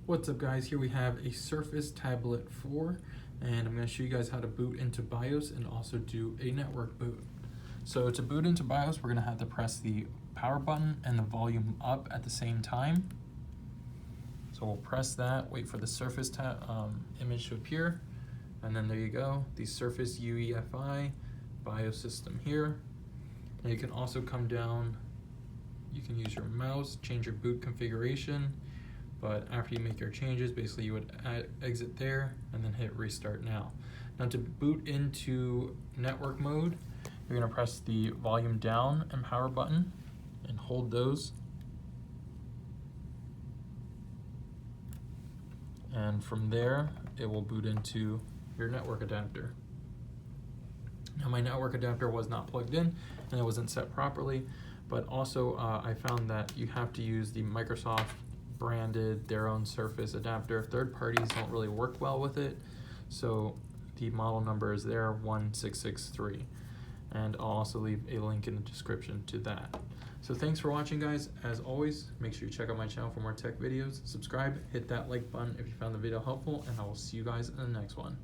What's up guys, here we have a Surface Tablet 4 and I'm going to show you guys how to boot into BIOS and also do a network boot. So to boot into BIOS, we're going to have to press the power button and the volume up at the same time. So we'll press that, wait for the Surface image to appear, and then there you go, the Surface UEFI BIOS system here. And you can also come down, you can use your mouse, change your boot configuration. But after you make your changes, basically you would exit there and then hit restart now. Now to boot into network mode, you're gonna press the volume down and power button and hold those. And from there, it will boot into your network adapter. Now my network adapter was not plugged in and it wasn't set properly, but also I found that you have to use the Microsoft branded their own Surface adapter. Third parties don't really work well with it, so the model number is there, 1663, and I'll also leave a link in the description to that. So thanks for watching guys. As always, make sure you check out my channel for more tech videos, subscribe, hit that like button if you found the video helpful, and I will see you guys in the next one.